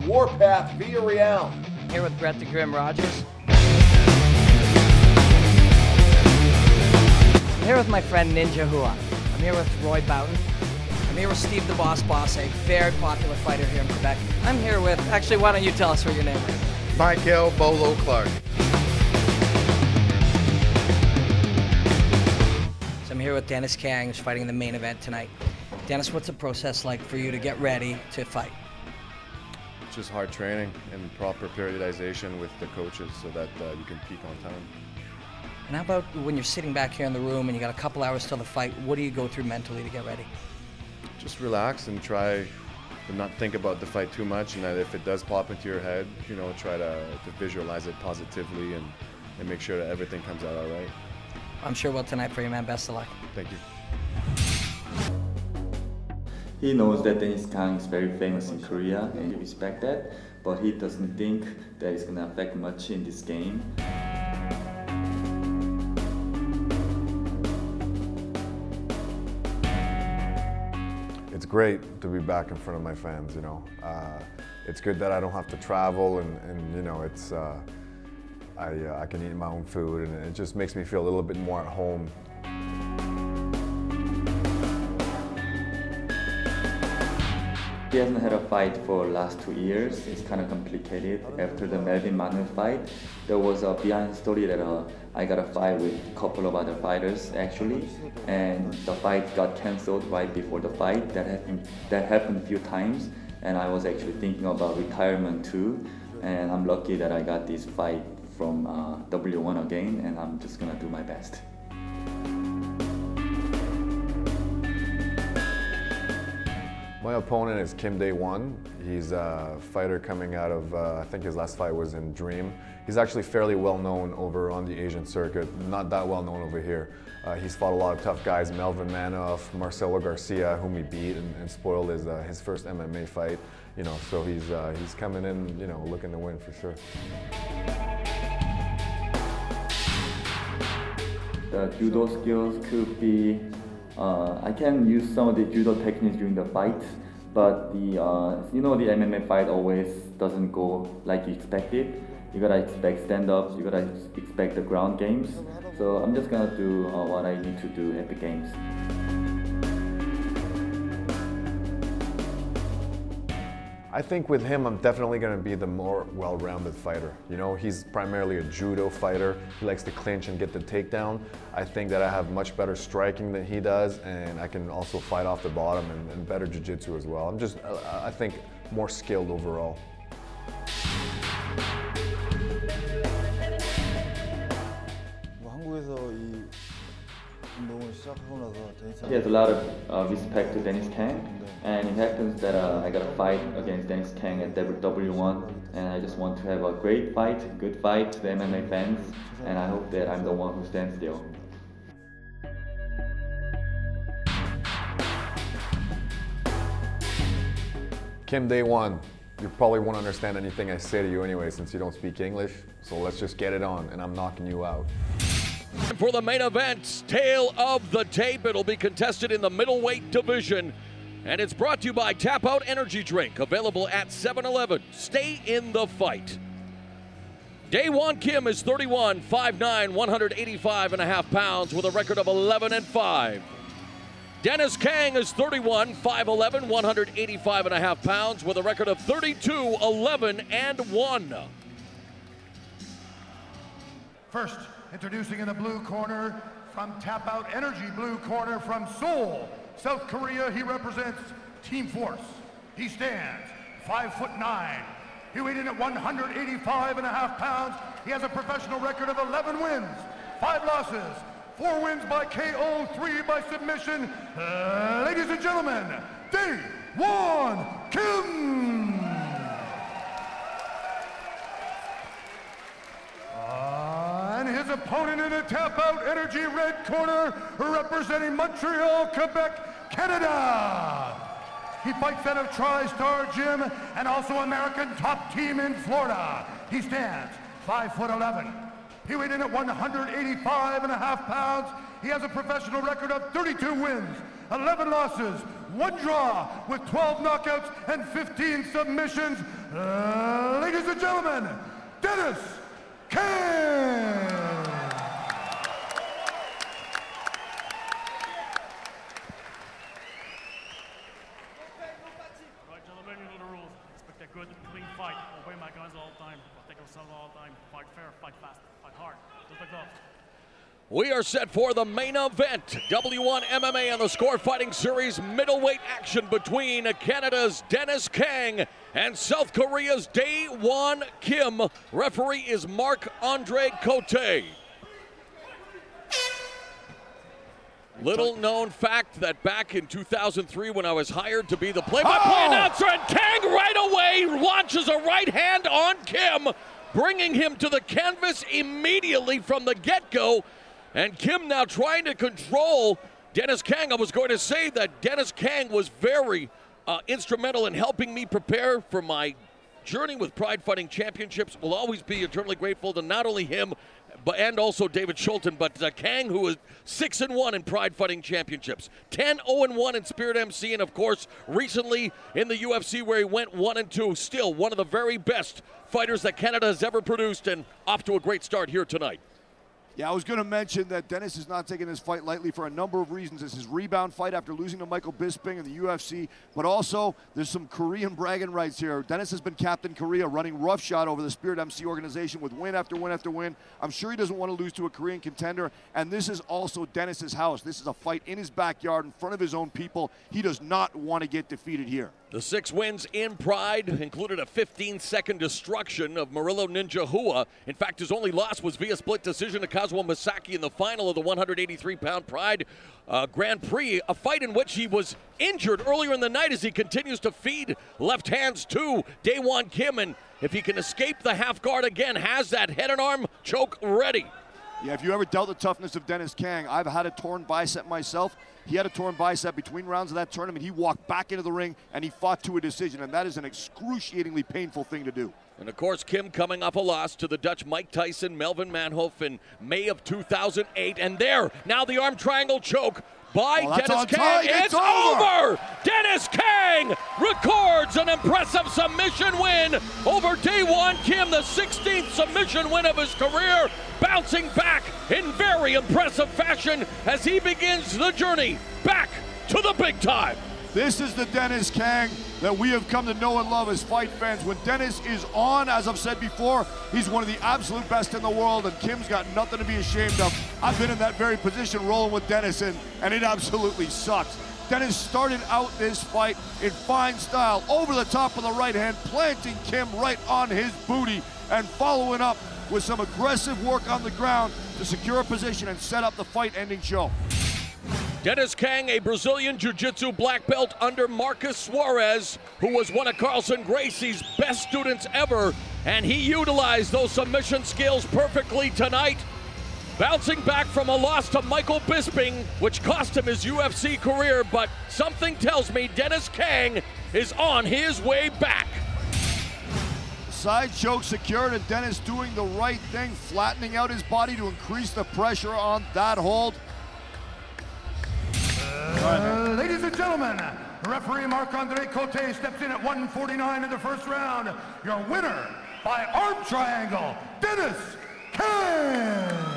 Warpath via Real. Here with Brett the Grim Rogers. I'm here with my friend Ninja Hua. I'm here with Roy Boughton. I'm here with Steve the Boss Boss, a very popular fighter here in Quebec. I'm here with, actually, why don't you tell us what your name is? Michael Bolo Clark. So I'm here with Dennis Kang, who's fighting in the main event tonight. Dennis, what's the process like for you to get ready to fight? Just hard training and proper periodization with the coaches so that you can peak on time. And how about when you're sitting back here in the room and you got a couple hours till the fight, what do you go through mentally to get ready? Just relax and try to not think about the fight too much, and that if it does pop into your head, you know, try to visualize it positively and make sure that everything comes out all right. I'm sure well tonight for you, man. Best of luck. Thank you. He knows that Dennis Kang is very famous in Korea and he respects that, but he doesn't think that it's going to affect much in this game. It's great to be back in front of my fans, you know. It's good that I don't have to travel and you know, it's, I can eat my own food and it just makes me feel a little bit more at home. He hasn't had a fight for the last 2 years. It's kind of complicated. After the Melvin Manuel fight, there was a behind story that I got a fight with a couple of other fighters actually, and the fight got cancelled right before the fight. That happened a few times, and I was actually thinking about retirement too. And I'm lucky that I got this fight from W-1 again, and I'm just gonna do my best. My opponent is Kim Dae-won. He's a fighter coming out of, I think his last fight was in Dream. He's actually fairly well known over on the Asian circuit, not that well known over here. He's fought a lot of tough guys, Melvin Manuel, Marcelo Garcia, whom he beat and spoiled his first MMA fight. You know, so he's coming in, you know, looking to win for sure. The judo skills could be, I can use some of the judo techniques during the fight, but you know, the MMA fight always doesn't go like you expected. You gotta expect stand-ups, you gotta expect the ground games. So I'm just gonna do what I need to do at the games. I think with him, I'm definitely going to be the more well-rounded fighter. You know, he's primarily a judo fighter. He likes to clinch and get the takedown. I think that I have much better striking than he does, and I can also fight off the bottom and better jiu-jitsu as well. I'm just, I think, more skilled overall. He has a lot of respect to Dennis Kang, and it happens that I got a fight against Dennis Kang at W-1, and I just want to have a great fight, good fight to the MMA fans, and I hope that I'm the one who stands still. Kim Dae-won, you probably won't understand anything I say to you anyway since you don't speak English, so let's just get it on, and I'm knocking you out. For the main event, tale of the tape, it'll be contested in the middleweight division. And it's brought to you by Tap Out Energy Drink, available at 7-Eleven. Stay in the fight. Dae-won Kim is 31, 5'9", 185.5 pounds with a record of 11-5. Dennis Kang is 31, 5'11", 185.5 pounds with a record of 32, 11-1. First, introducing in the blue corner from Tap Out Energy blue corner from Seoul, South Korea, he represents Team Force. He stands 5'9". He weighed in at 185.5 pounds. He has a professional record of 11 wins, 5 losses, 4 wins by KO, 3 by submission. Ladies and gentlemen, W-1 Kim. And his opponent in the Tap Out Energy red corner, representing Montreal, Quebec, Canada. He fights out of TriStar Gym and also American Top Team in Florida. He stands 5'11". He weighed in at 185.5 pounds. He has a professional record of 32 wins, 11 losses, 1 draw with 12 knockouts and 15 submissions. Ladies and gentlemen, Dennis Kang! Good, clean fight. Obey my guns all the time. Take ourselves all the time. Fight fair, fight fast, fight hard. Just like that. We are set for the main event. W-1 MMA and the Score Fighting Series middleweight action between Canada's Dennis Kang and South Korea's W-1 Kim. Referee is Marc-Andre Cote. Little known fact that back in 2003 when I was hired to be the play-by-play announcer, and Kang right away launches a right hand on Kim, bringing him to the canvas immediately from the get-go. And Kim now trying to control Dennis Kang. I was going to say that Dennis Kang was very instrumental in helping me prepare for my journey with Pride Fighting Championships. Will always be eternally grateful to not only him, and also David Schulten, but Kang, who is 6-1 in Pride Fighting Championships, 10-0-1 in Spirit MC, and of course, recently in the UFC where he went 1-2. Still one of the very best fighters that Canada has ever produced, and off to a great start here tonight. Yeah, I was going to mention that Dennis is not taking this fight lightly for a number of reasons. It's his rebound fight after losing to Michael Bisping in the UFC, but also there's some Korean bragging rights here. Dennis has been Captain Korea, running roughshod over the Spirit MC organization with win after win after win. I'm sure he doesn't want to lose to a Korean contender, and this is also Dennis's house. This is a fight in his backyard in front of his own people. He does not want to get defeated here. The 6 wins in Pride included a 15-second destruction of Murillo Ninja Hua. In fact, his only loss was via split decision to Kazuo Masaki in the final of the 183-pound Pride Grand Prix, a fight in which he was injured earlier in the night as he continues to feed left hands to W-1 Kim. And if he can escape the half guard again, has that head and arm choke ready. Yeah, if you ever doubt the toughness of Dennis Kang, I've had a torn bicep myself. He had a torn bicep between rounds of that tournament. He walked back into the ring and he fought to a decision, and that is an excruciatingly painful thing to do. And of course, Kim coming off a loss to the Dutch Mike Tyson, Melvin Manhoef in May of 2008. And there, now the arm triangle choke by Dennis Kang. It's over! Dennis Kang records an impressive submission win over W-1 Kim, the 16th submission win of his career, bouncing back in very impressive fashion as he begins the journey back to the big time. This is the Dennis Kang that we have come to know and love as fight fans. When Dennis is on, as I've said before, he's one of the absolute best in the world, and Kim's got nothing to be ashamed of. I've been in that very position rolling with Dennis, and it absolutely sucks. Dennis started out this fight in fine style, over the top of the right hand, planting Kim right on his booty, and following up with some aggressive work on the ground to secure a position and set up the fight-ending show. Dennis Kang, a Brazilian Jiu-Jitsu black belt under Marcus Suarez, who was one of Carlson Gracie's best students ever, and he utilized those submission skills perfectly tonight, bouncing back from a loss to Michael Bisping, which cost him his UFC career, but something tells me Dennis Kang is on his way back. Side choke secured, and Dennis doing the right thing, flattening out his body to increase the pressure on that hold. Ladies and gentlemen, referee Marc-Andre Cote steps in at 1:49 in the first round. Your winner by arm triangle, Dennis Kang.